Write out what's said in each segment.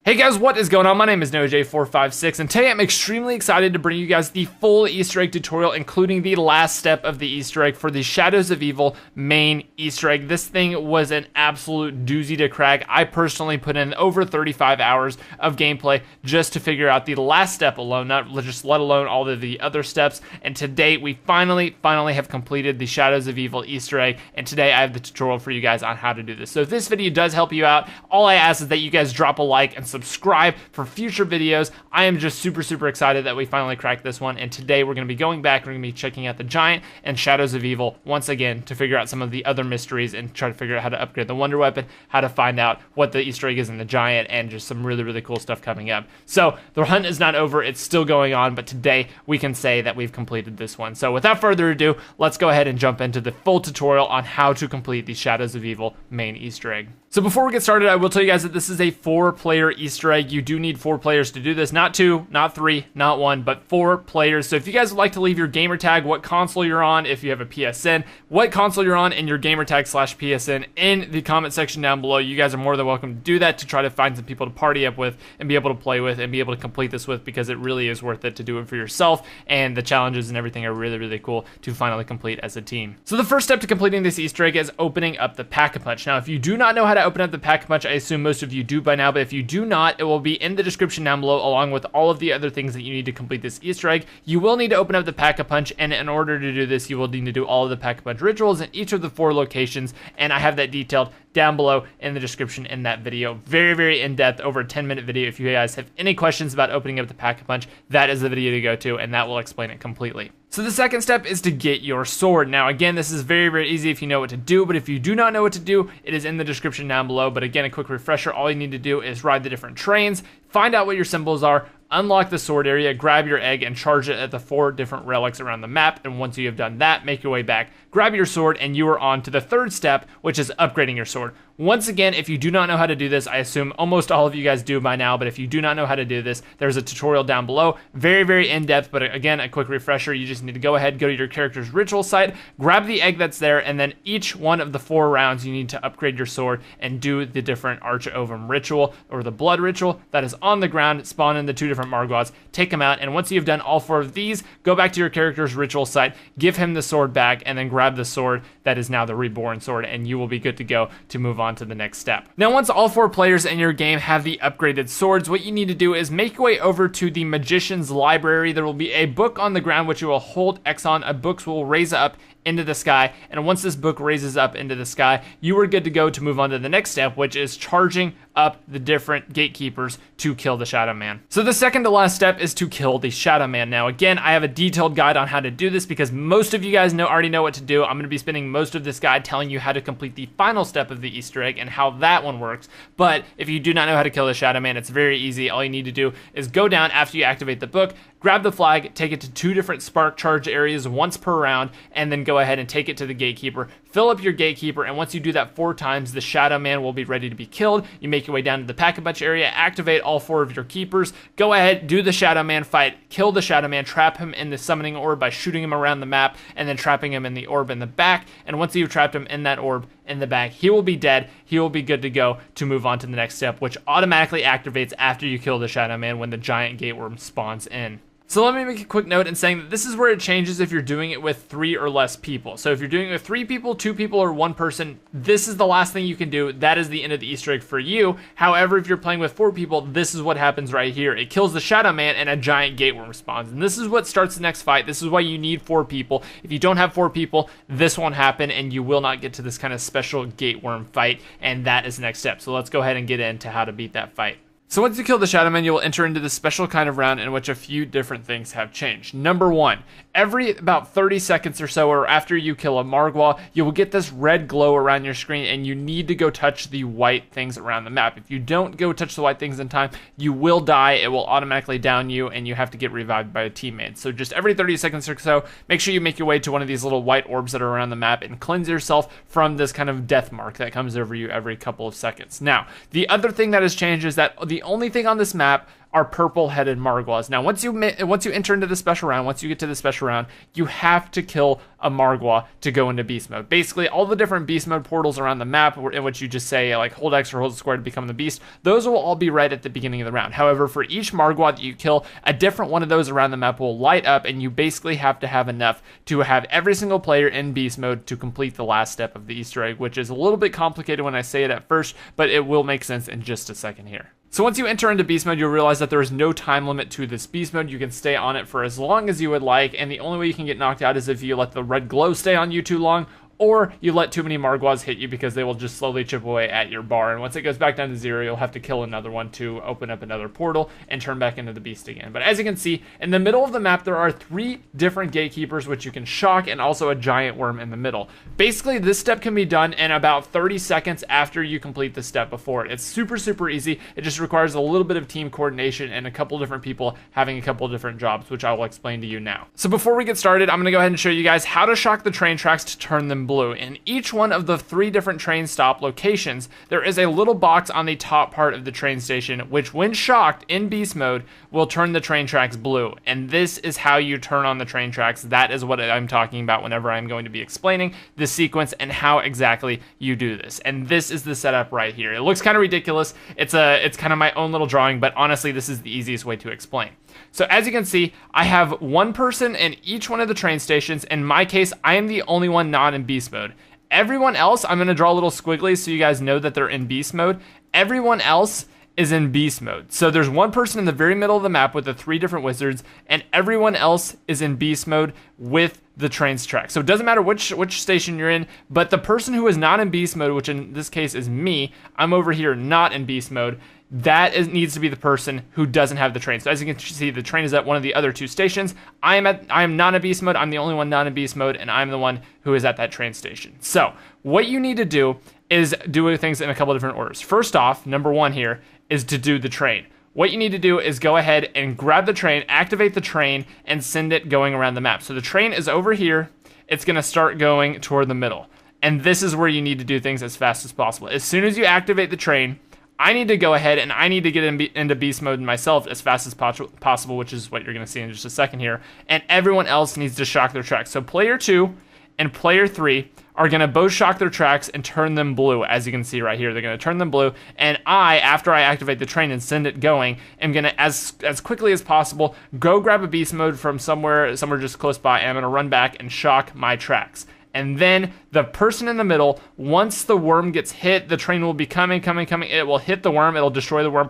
Hey guys, what is going on? My name is NoahJ456, and today I'm extremely excited to bring you guys the full Easter egg tutorial, including the last step of the Easter egg for the Shadows of Evil main Easter egg. This thing was an absolute doozy to crack. I personally put in over 35 hours of gameplay just to figure out the last step alone, not just let alone all of the other steps. And to date, we finally have completed the Shadows of Evil Easter egg, and today I have the tutorial for you guys on how to do this. So if this video does help you out, all I ask is that you guys drop a like and subscribe for future videos. I am just super excited that we finally cracked this one, and today we're going to be going back and we're going to be checking out the Giant and Shadows of Evil once again to figure out some of the other mysteries and try to figure out how to upgrade the Wonder Weapon, how to find out what the Easter egg is in the Giant, and just some really cool stuff coming up. So the hunt is not over, it's still going on, but today we can say that we've completed this one. So without further ado, let's go ahead and jump into the full tutorial on how to complete the Shadows of Evil main Easter egg. So before we get started, I will tell you guys that this is a 4-player Easter egg. You do need 4 players to do this. Not 2, not 3, not 1, but 4 players. So if you guys would like to leave your gamer tag, what console you're on, if you have a PSN, what console you're on, and your gamer tag /PSN in the comment section down below, you guys are more than welcome to do that to try to find some people to party up with and be able to play with and be able to complete this with, because it really is worth it to do it for yourself, and the challenges and everything are really cool to finally complete as a team. So the first step to completing this Easter egg is opening up the Pack-a-Punch. Now, if you do not know how to open up the Pack-a-Punch, I assume most of you do by now, but if you do not, it will be in the description down below along with all of the other things that you need to complete this Easter egg. You will need to open up the Pack-a-Punch, and in order to do this, you will need to do all of the Pack-a-Punch rituals in each of the 4 locations, and I have that detailed down below in the description in that video. Very in-depth, over a 10-minute video. If you guys have any questions about opening up the Pack-a-Punch, that is the video to go to, and that will explain it completely. So the second step is to get your sword. Now again, this is very easy if you know what to do, but if you do not know what to do, it is in the description down below. But again, a quick refresher, all you need to do is ride the different trains, find out what your symbols are, unlock the sword area, grab your egg, and charge it at the 4 different relics around the map. And once you have done that, make your way back, grab your sword, and you are on to the third step, which is upgrading your sword. Once again, if you do not know how to do this, I assume almost all of you guys do by now, but if you do not know how to do this, there's a tutorial down below. Very in-depth, but again, a quick refresher, you just need to go ahead, go to your character's ritual site, grab the egg that's there, and then each one of the 4 rounds, you need to upgrade your sword and do the different Arch Ovum ritual, or the blood ritual that is on the ground, spawn in the 2 different Margwas, take them out, and once you've done all 4 of these, go back to your character's ritual site, give him the sword back, and then grab the sword that is now the reborn sword, and you will be good to go to move on to the next step. Now, once all 4 players in your game have the upgraded swords, what you need to do is make your way over to the Magician's Library. There will be a book on the ground which you will hold X on. A book will raise up into the sky, and once this book raises up into the sky, you are good to go to move on to the next step, which is charging up the different gatekeepers to kill the Shadow Man. So the second to last step is to kill the Shadow Man. Now again, I have a detailed guide on how to do this because most of you guys already know what to do. I'm going to be spending most of this guide telling you how to complete the final step of the Easter egg and how that one works. But if you do not know how to kill the Shadow Man, it's very easy. All you need to do is go down after you activate the book, grab the flag, take it to 2 different spark charge areas once per round, and then go ahead and take it to the gatekeeper. Fill up your gatekeeper, and once you do that 4 times, the Shadow Man will be ready to be killed. You make your way down to the Pack-a-Punch area, activate all 4 of your keepers, go ahead, do the Shadow Man fight, kill the Shadow Man, trap him in the summoning orb by shooting him around the map, and then trapping him in the orb in the back. And once you've trapped him in that orb in the back, he will be dead. He will be good to go to move on to the next step, which automatically activates after you kill the Shadow Man when the giant gateworm spawns in. So let me make a quick note in saying that this is where it changes if you're doing it with 3 or less people. So if you're doing it with 3 people, 2 people, or 1 person, this is the last thing you can do. That is the end of the Easter egg for you. However, if you're playing with 4 people, this is what happens right here. It kills the Shadow Man and a giant gateworm spawns. And this is what starts the next fight. This is why you need 4 people. If you don't have 4 people, this won't happen and you will not get to this kind of special gateworm fight. And that is the next step. So let's go ahead and get into how to beat that fight. So once you kill the Shadow Man, you will enter into this special kind of round in which a few different things have changed. Number 1, every about 30 seconds or so, or after you kill a Margwa, you will get this red glow around your screen, and you need to go touch the white things around the map. If you don't go touch the white things in time, you will die. It will automatically down you, and you have to get revived by a teammate. So just every 30 seconds or so, make sure you make your way to one of these little white orbs that are around the map and cleanse yourself from this kind of death mark that comes over you every couple of seconds. Now, the other thing that has changed is that the only thing on this map are purple-headed Margwas. Now, once you enter into the special round, once you get to the special round, you have to kill a Margwa to go into beast mode. Basically, all the different beast mode portals around the map, in which you just say like hold X or hold square to become the beast, those will all be right at the beginning of the round. However, for each Margwa that you kill, a different one of those around the map will light up, and you basically have to have enough to have every single player in beast mode to complete the last step of the Easter egg, which is a little bit complicated when I say it at first, but it will make sense in just a second here. So once you enter into beast mode, you'll realize that there is no time limit to this beast mode. You can stay on it for as long as you would like, and the only way you can get knocked out is if you let the red glow stay on you too long, or you let too many Margwas hit you, because they will just slowly chip away at your bar. And once it goes back down to 0, you'll have to kill another one to open up another portal and turn back into the beast again. But as you can see, in the middle of the map, there are 3 different gatekeepers, which you can shock, and also a giant worm in the middle. Basically, this step can be done in about 30 seconds after you complete the step before it. It's super, super easy. It just requires a little bit of team coordination and a couple different people having a couple different jobs, which I will explain to you now. So before we get started, I'm going to go ahead and show you guys how to shock the train tracks to turn them blue. In each one of the 3 different train stop locations, there is a little box on the top part of the train station, which when shocked in beast mode will turn the train tracks blue. And this is how you turn on the train tracks. That is what I'm talking about whenever I'm going to be explaining the sequence and how exactly you do this. And this is the setup right here. It looks kind of ridiculous. It's kind of my own little drawing, but honestly, this is the easiest way to explain. So as you can see, I have one person in each one of the train stations. In my case, I am the only one not in beast mode. Everyone else, I'm going to draw a little squiggly so you guys know that they're in beast mode. Everyone else is in beast mode. So there's one person in the very middle of the map with the 3 different wizards, and everyone else is in beast mode with the train's track. So it doesn't matter which station you're in, but the person who is not in beast mode, which in this case is me, I'm over here not in beast mode, needs to be the person who doesn't have the train. So as you can see, the train is at one of the other 2 stations. I am not in beast mode. I'm the only one not in beast mode, and I'm the one who is at that train station. So what you need to do is do things in a couple different orders. First off, number 1 here is to do the train. What you need to do is go ahead and grab the train, activate the train, and send it going around the map. So the train is over here. It's going to start going toward the middle. And this is where you need to do things as fast as possible. As soon as you activate the train, I need to go ahead and I need to get into beast mode myself as fast as possible, which is what you're going to see in just a second here. And everyone else needs to shock their tracks. So player 2 and player 3 are going to both shock their tracks and turn them blue. As you can see right here, they're going to turn them blue. And I, after I activate the train and send it going, am going to, as quickly as possible, go grab a beast mode from somewhere just close by, and I'm going to run back and shock my tracks. And then the person in the middle, once the worm gets hit, the train will be coming. It will hit the worm. It'll destroy the worm.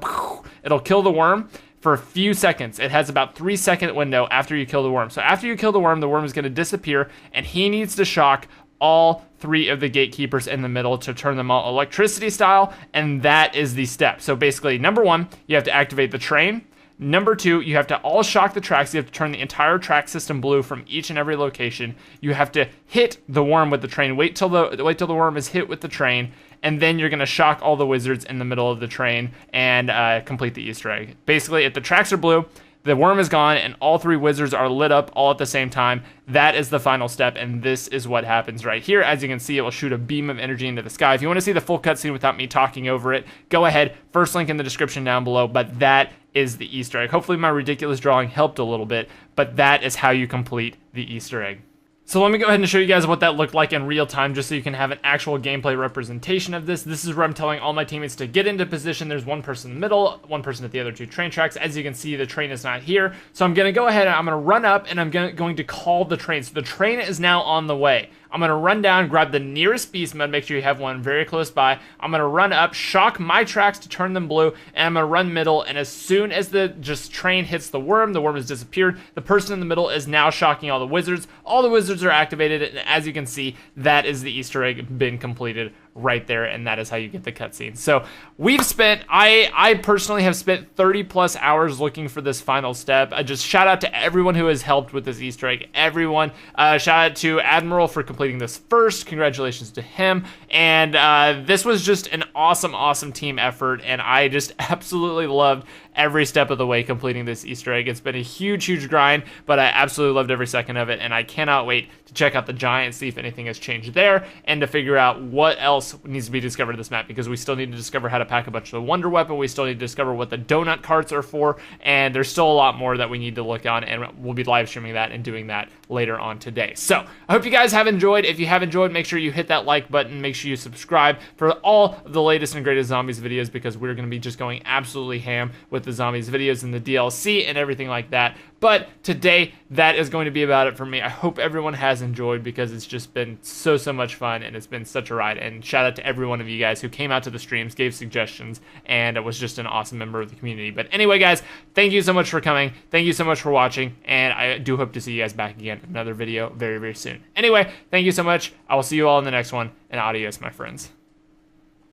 It'll kill the worm for a few seconds. It has about 3-second window after you kill the worm. So after you kill the worm is going to disappear, and he needs to shock all 3 of the gatekeepers in the middle to turn them all electricity style, and that is the step. So basically, number 1, you have to activate the train. Number 2, you have to all shock the tracks. You have to turn the entire track system blue from each and every location. You have to hit the worm with the train. Wait till the worm is hit with the train, and then you're going to shock all the wizards in the middle of the train and complete the Easter egg. Basically, if the tracks are blue, the worm is gone, and all 3 wizards are lit up all at the same time. That is the final step, and this is what happens right here. As you can see, it will shoot a beam of energy into the sky. If you want to see the full cutscene without me talking over it, go ahead. First link in the description down below, but that is the Easter egg. Hopefully my ridiculous drawing helped a little bit, but that is how you complete the Easter egg. So let me go ahead and show you guys what that looked like in real time, just so you can have an actual gameplay representation of this. This is where I'm telling all my teammates to get into position. There's one person in the middle, one person at the other 2 train tracks. As you can see, the train is not here. So I'm going to go ahead and I'm going to run up and I'm going to call the train. So the train is now on the way. I'm going to run down, grab the nearest beast mode, make sure you have one very close by. I'm going to run up, shock my tracks to turn them blue, and I'm going to run middle, and as soon as the train hits the worm has disappeared. The person in the middle is now shocking all the wizards. All the wizards are activated, and as you can see, that is the Easter egg been completed right there, and that is how you get the cutscene. So I personally have spent 30 plus hours looking for this final step. Just shout out to everyone who has helped with this Easter egg. Everyone. Shout out to Admiral for completing this first. Congratulations to him. And this was just an awesome team effort, and I just absolutely loved every step of the way completing this Easter egg. It's been a huge grind, but I absolutely loved every second of it, and I cannot wait to check out the giant, see if anything has changed there, and to figure out what else else needs to be discovered in this map, because we still need to discover how to pack a bunch of the wonder weapon. We still need to discover what the donut carts are for, and there's still a lot more that we need to look on, and we'll be live streaming that and doing that later on today. So I hope you guys have enjoyed. If you have enjoyed, make sure you hit that like button. Make sure you subscribe for all of the latest and greatest zombies videos, because we're going to be just going absolutely ham with the zombies videos and the DLC and everything like that. But today, that is going to be about it for me. I hope everyone has enjoyed, because it's just been so much fun, and it's been such a ride. And shout out to every one of you guys who came out to the streams, gave suggestions, and it was just an awesome member of the community. But anyway, guys, thank you so much for coming. Thank you so much for watching, and I do hope to see you guys back again in another video very soon. Anyway, thank you so much. I will see you all in the next one, and adios, my friends.